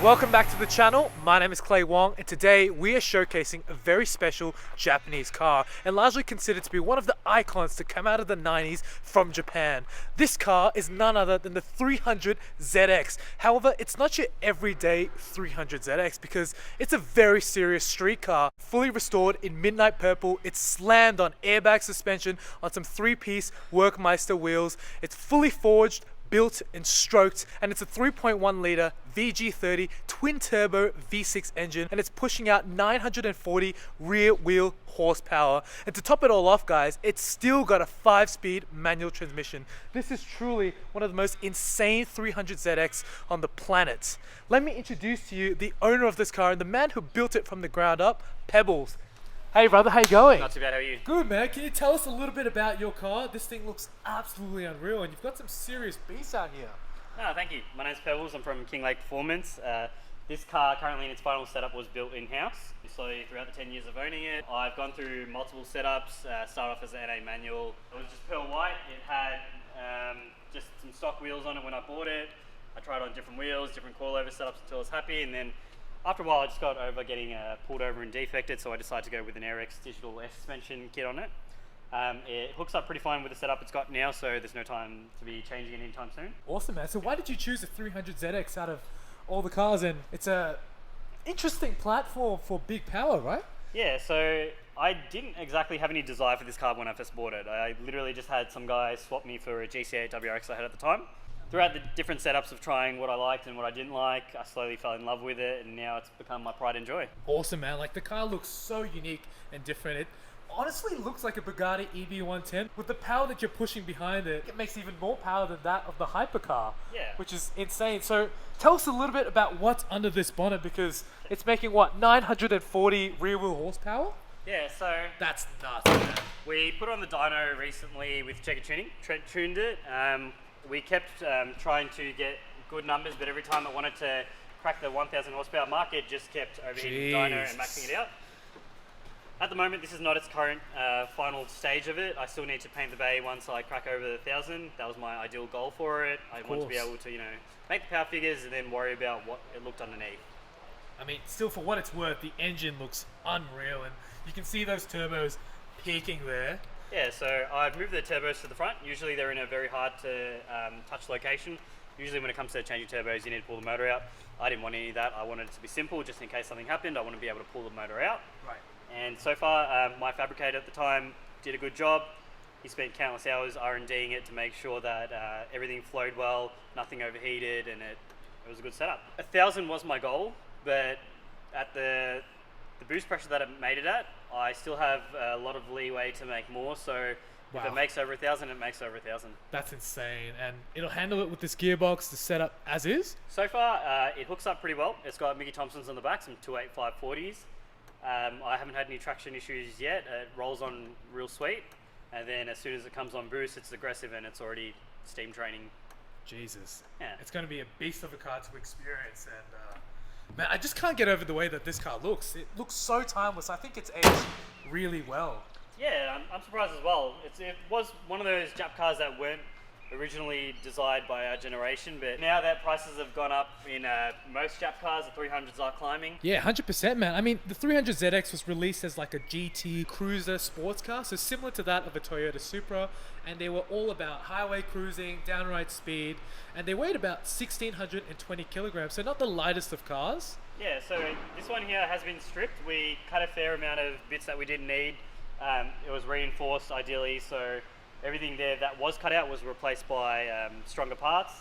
Welcome back to the channel. My name is Clay Wong, and today we are showcasing a very special Japanese car and largely considered to be one of the icons to come out of the 90s from Japan. This car is none other than the 300ZX. However, it's not your everyday 300ZX because it's a very serious street car. Fully restored in midnight purple, it's slammed on airbag suspension on some 3-piece Workmeister wheels. It's fully forged, built and stroked, and it's a 3.1 litre VG30 twin turbo V6 engine, and it's pushing out 940 rear wheel horsepower. And to top it all off, guys, it's still got a 5-speed manual transmission. This is truly one of the most insane 300ZX on the planet. Let me introduce to you the owner of this car and the man who built it from the ground up, Pebbles. Hey brother, how you going? Not too bad, how are you? Good man, can you tell us a little bit about your car? This thing looks absolutely unreal and you've got some serious beasts out here. No, thank you. My name's Pebbles, I'm from King Lake Performance. This car currently in its final setup was built in-house. So throughout the 10 years of owning it, I've gone through multiple setups, started off as an NA manual. It was just pearl white, it had just some stock wheels on it when I bought it. I tried on different wheels, different coilover setups until I was happy, and then after a while I just got over getting pulled over and defected, so I decided to go with an AirX digital air suspension kit on it. It hooks up pretty fine with the setup it's got now, so there's no time to be changing it anytime soon. Awesome, man. So why did you choose a 300ZX out of all the cars? And it's a interesting platform for big power, right? Yeah, so I didn't exactly have any desire for this car when I first bought it. I literally just had some guy swap me for a GC8 WRX I had at the time. Throughout the different setups of trying what I liked and what I didn't like, I slowly fell in love with it, and now it's become my pride and joy. Awesome, man. Like, the car looks so unique and different. It honestly looks like a Bugatti EB110. With the power that you're pushing behind it, it makes even more power than that of the hypercar. Yeah. Which is insane. So tell us a little bit about what's under this bonnet, because it's making what, 940 rear wheel horsepower? Yeah, so That's nuts, man. we put on the dyno recently with Checker Tuning, tuned it. We kept trying to get good numbers, but every time it wanted to crack the 1,000 horsepower mark, it just kept overheating the dyno and maxing it out. At the moment, this is not its current final stage of it. I still need to paint the bay once I crack over the 1,000. That was my ideal goal for it. I want to be able to, make the power figures and then worry about what it looked underneath. I mean, still, for what it's worth, the engine looks unreal, and you can see those turbos peaking there. Yeah, so I've moved the turbos to the front. Usually they're in a very hard to touch location. Usually when it comes to changing turbos, you need to pull the motor out. I didn't want any of that. I wanted it to be simple, just in case something happened. I want to be able to pull the motor out. Right. And so far, my fabricator at the time did a good job. He spent countless hours R&D'ing it to make sure that everything flowed well, nothing overheated, and it was a good setup. 1,000 was my goal, but at the boost pressure that it made it at, I still have a lot of leeway to make more, so if it makes over 1,000, it makes over 1,000. That's insane, and it'll handle it with this gearbox, the setup as is? So far, it hooks up pretty well. It's got Mickey Thompsons on the back, some 28540s. I haven't had any traction issues yet. It rolls on real sweet, and then as soon as it comes on boost, it's aggressive and it's already steam training. Jesus. Yeah. It's going to be a beast of a car to experience, and man, I just can't get over the way that this car looks. It looks so timeless. I think it's aged really well. Yeah, I'm surprised as well. It was one of those Jap cars that weren't originally desired by our generation, but now that prices have gone up in most Jap cars, the 300s are climbing. Yeah, 100%, man. I mean, the 300ZX was released as like a GT cruiser sports car, so similar to that of a Toyota Supra, and they were all about highway cruising, downright speed, and they weighed about 1,620 kilograms, so not the lightest of cars. Yeah, so this one here has been stripped. We cut a fair amount of bits that we didn't need. It was reinforced ideally, so everything there that was cut out was replaced by stronger parts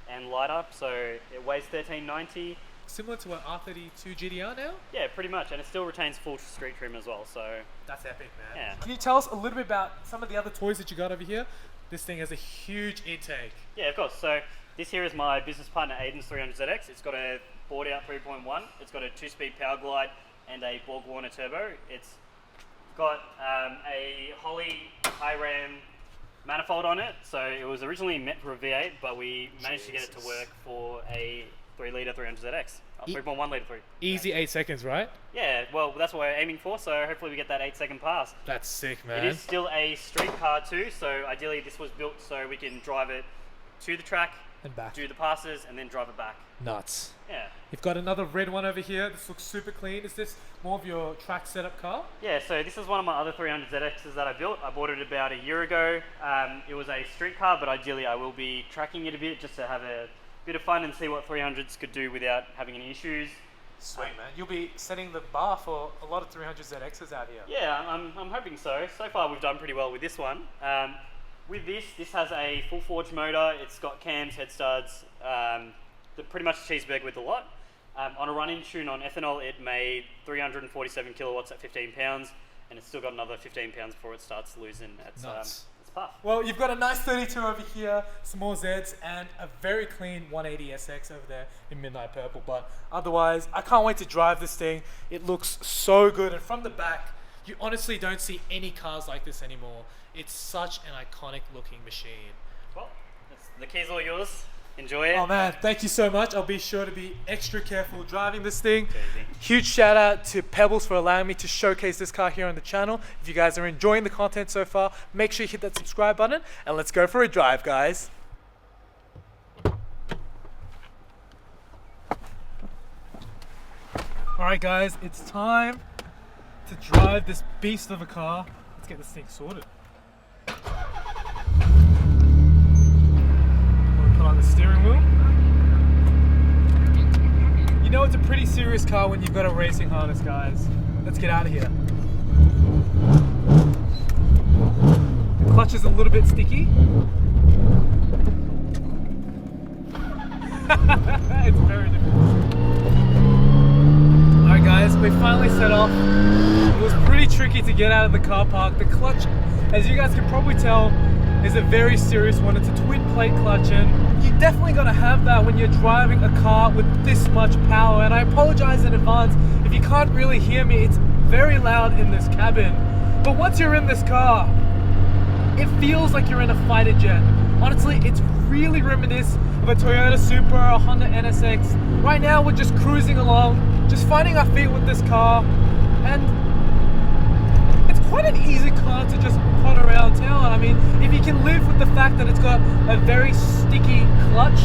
and lighter, so it weighs 1,390. Similar to an R32 GTR now? Yeah, pretty much, and it still retains full street trim as well, so... That's epic, man. Yeah. Can you tell us a little bit about some of the other toys that you got over here? This thing has a huge intake. Yeah, of course. So this here is my business partner Aiden's 300ZX. It's got a bored out 3.1, it's got a 2-speed power glide and a Borg Warner turbo. It's got a Holley high ram manifold on it, so it was originally meant for a V8, but we managed to get it to work for a 3-litre 300ZX. 3.1 litre 3. Easy 8 seconds, right? Yeah, well, that's what we're aiming for, so hopefully we get that 8-second pass. That's sick, man. It is still a street car too, so ideally this was built so we can drive it to the track and back. do the passes, and then drive it back. Nuts. Yeah. You've got another red one over here. This looks super clean. Is this more of your track setup car? Yeah, so this is one of my other 300ZXs that I built. I bought it about a year ago. It was a street car, but ideally I will be tracking it a bit just to have a bit of fun and see what 300s could do without having any issues. Sweet, man. You'll be setting the bar for a lot of 300ZXs out here. Yeah, I'm hoping so. So far we've done pretty well with this one. With this has a full forged motor. It's got cams, head studs, pretty much a cheeseburger with the lot. On a run-in tune on ethanol, it made 347 kilowatts at 15 pounds, and it's still got another 15 pounds before it starts losing its puff. Well, you've got a nice 32 over here, some more Zs, and a very clean 180SX over there in midnight purple. But otherwise, I can't wait to drive this thing. It looks so good, and from the back, you honestly don't see any cars like this anymore. It's such an iconic looking machine. Well, the key's all yours. Enjoy it. Oh man, thank you so much. I'll be sure to be extra careful driving this thing. Easy. Huge shout out to Pebbles for allowing me to showcase this car here on the channel. If you guys are enjoying the content so far, make sure you hit that subscribe button and let's go for a drive, guys. Alright guys, it's time to drive this beast of a car. Let's get this thing sorted. Put on the steering wheel. You know it's a pretty serious car when you've got a racing harness, guys. Let's get out of here. The clutch is a little bit sticky. It's very difficult. Alright guys, we finally set off. It was pretty tricky to get out of the car park. The clutch, as you guys can probably tell, is a very serious one. It's a twin plate clutch, and you definitely gotta have that when you're driving a car with this much power. And I apologize in advance if you can't really hear me. It's very loud in this cabin. But once you're in this car, it feels like you're in a fighter jet. Honestly, it's really reminiscent of a Toyota Supra or a Honda NSX. Right now, we're just cruising along, just finding our feet with this car, and it's quite an easy car to just pot around town. I mean, if you can live with the fact that it's got a very sticky clutch,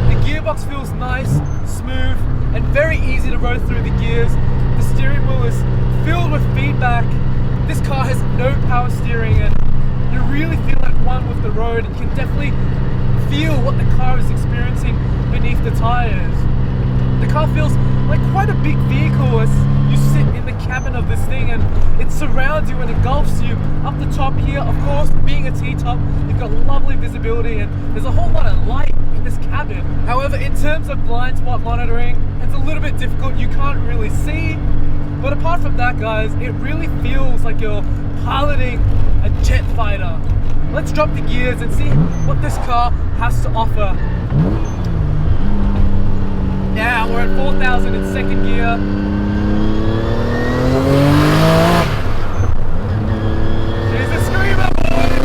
the gearbox feels nice, smooth, and very easy to roll through the gears. The steering wheel is filled with feedback. This car has no power steering, and you really feel like one with the road. You can definitely feel what the car is experiencing beneath the tires. The car feels like quite a big vehicle as you sit in the cabin of this thing, and it surrounds you and engulfs you. Up the top here, of course, being a T-top, you've got lovely visibility and there's a whole lot of light in this cabin. However, in terms of blind spot monitoring, it's a little bit difficult. You can't really see. But apart from that, guys, it really feels like you're piloting a jet fighter. Let's drop the gears and see what this car has to offer. Now we're at 4,000 in second gear. Here's the screamer, boys!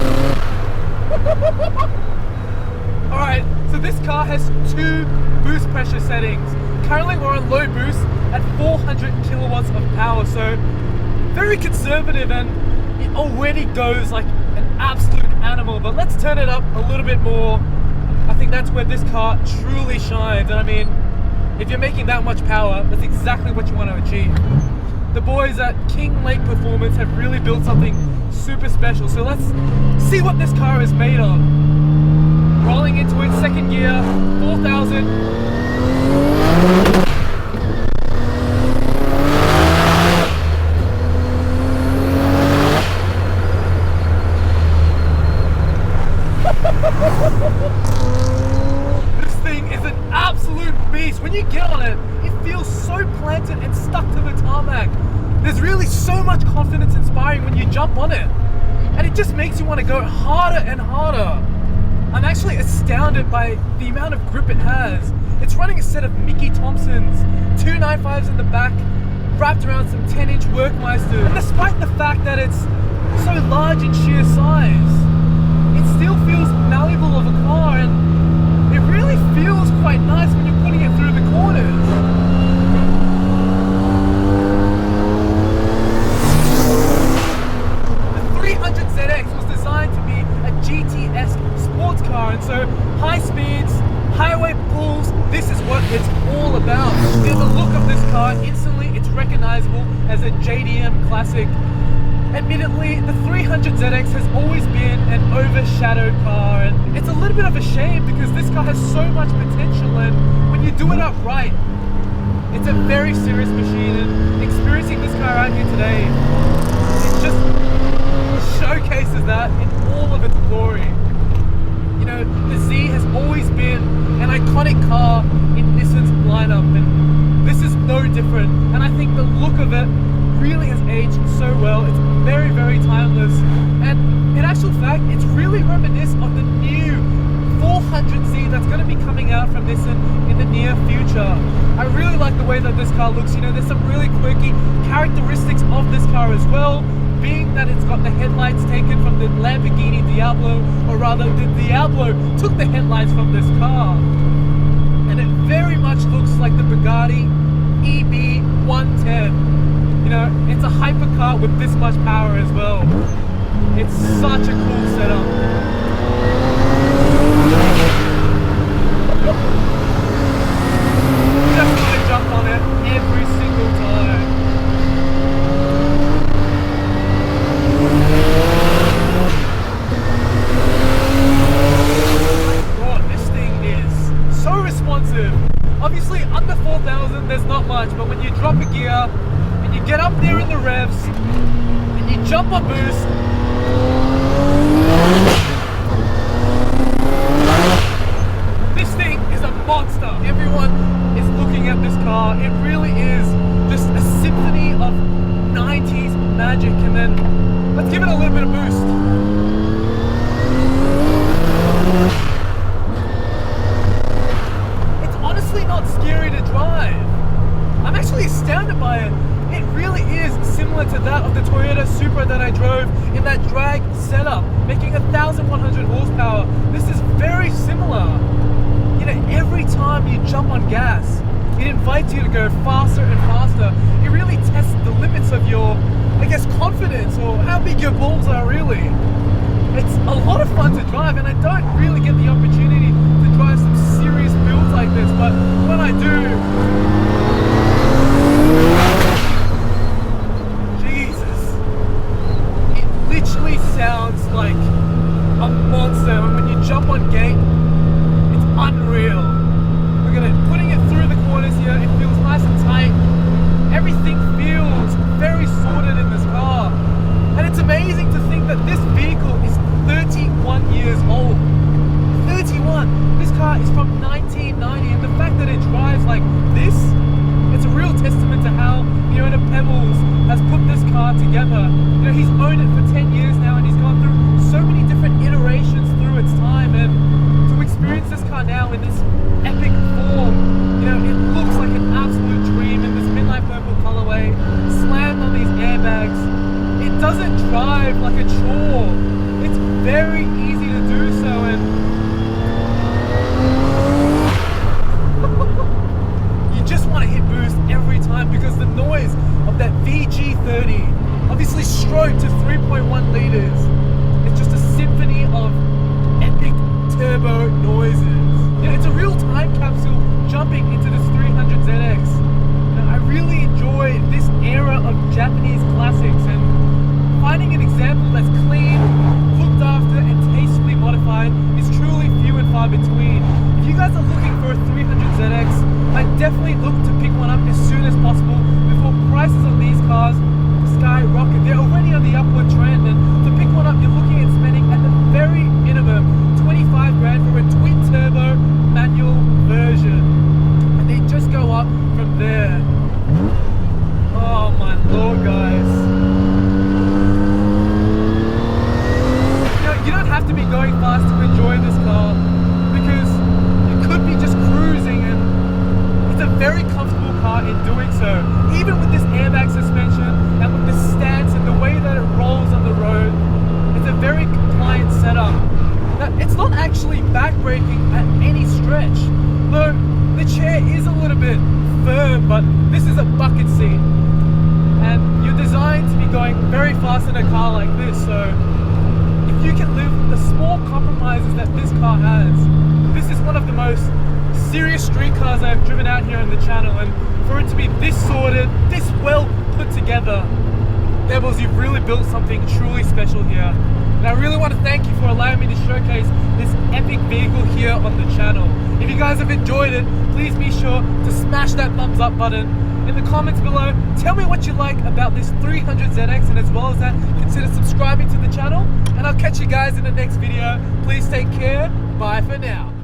Alright, so this car has 2 boost pressure settings. Currently we're on low boost at 400 kilowatts of power, so very conservative, and it already goes like an absolute animal. But let's turn it up a little bit more. I think that's where this car truly shines. And I mean, if you're making that much power, that's exactly what you want to achieve. The boys at King Lake Performance have really built something super special. So let's see what this car is made of. Rolling into it, second gear, 4,000. This thing is an absolute beast. When you get on it, it feels so planted and stuck to the tarmac. There's really so much confidence inspiring when you jump on it. And it just makes you want to go harder and harder. I'm actually astounded by the amount of grip it has. It's running a set of Mickey Thompsons, 2 9.5s in the back, wrapped around some 10-inch Workmeister. And despite the fact that it's so large in sheer size, it still feels malleable of a car, and it really feels quite nice when you're putting it through the corners. The 300ZX was designed to be a GT-esque sports car, and so high speeds, high car, instantly it's recognizable as a JDM classic. Admittedly, the 300ZX has always been an overshadowed car, and it's a little bit of a shame because this car has so much potential, and when you do it up right, it's a very serious machine. And experiencing this car out here today, it just showcases that in all of its glory. You know, the Z has always been an iconic car in Nissan's lineup, and this is no different. And I think the look of it really has aged so well. It's very, very timeless. And in actual fact, it's really reminiscent of the new 400Z that's going to be coming out from Nissan in the near future. I really like the way that this car looks. You know, there's some really quirky characteristics of this car as well, being that it's got the headlights taken from the Lamborghini Diablo, or rather the Diablo took the headlights from this car. And it very much looks like the Bugatti EB110. You know, it's a hypercar with this much power as well. It's such a cool setup. Just want to jump on it every single time. Oh, this thing is so responsive. Obviously, under 4,000, there's not much, but when you drop a gear and you get up there in the revs and you jump on boost, this thing is a monster. Everyone is looking at this car. It really is just a symphony of 90s magic. And then let's give it a little bit of boost. It's honestly not scary to drive. I'm actually astounded by it. It really is similar to that of the Toyota Supra that I drove in that drag setup, making 1,100 horsepower. This is very similar. You know, every time you jump on gas, it invites you to go faster and faster. It really tests the limits of your, I guess, confidence, or how big your balls are really. It's a lot of fun to drive, and I don't really get the opportunity to drive some serious builds like this, but when I do, literally sounds like a monster. And when you jump on gate, it's unreal. Look at it, putting it through the corners here, it feels nice and tight. Everything feels very sorted in this car. And it's amazing to think that this vehicle is 31 years old. 31! This car is from 1990, and the fact that it drives like this, it's a real testament to how the owner Pebbles has put this car together. You know, he's owned it for 10 years now, and he's gone through so many different iterations through its time, and to experience this car now in this epic form, you know, it looks like an absolute dream in this midnight purple colorway, slammed on these airbags. It doesn't drive like a chore. It's very easy to do so, and just want to hit boost every time because the noise of that VG30, obviously stroked to 3.1 liters, it's just a symphony of epic turbo noises. You know, it's a real time capsule jumping into this 300ZX. You know, I really enjoy this era of Japanese classics, and finding an example that's clean, looked after, and tastefully modified is truly few and far between. If you guys are looking for a 300ZX, I definitely look to pick one up as soon as possible before prices on these cars skyrocket. They're already on the upward trend, and to pick one up, you're looking at spending at the very minimum 25 grand for a twin turbo manual version, and they just go up from there. Oh my lord, guys. You know, you don't have to be going fast to enjoy this car, because you could be just cruising, and it's a very comfortable car in doing so. Even with this airbag suspension and with the stance and the way that it rolls on the road, it's a very compliant setup. Now, it's not actually backbreaking at any stretch, though the chair is a little bit firm, but this is a bucket seat, and you're designed to be going very fast in a car like this, so if you can live with the small compromises that this car has, this is one of the most serious street cars I've driven out here on the channel, and for it to be this sorted, this well put together. Pebbles, you've really built something truly special here. And I really want to thank you for allowing me to showcase this epic vehicle here on the channel. If you guys have enjoyed it, please be sure to smash that thumbs up button. In the comments below, tell me what you like about this 300ZX, and as well as that, consider subscribing to the channel. And I'll catch you guys in the next video. Please take care. Bye for now.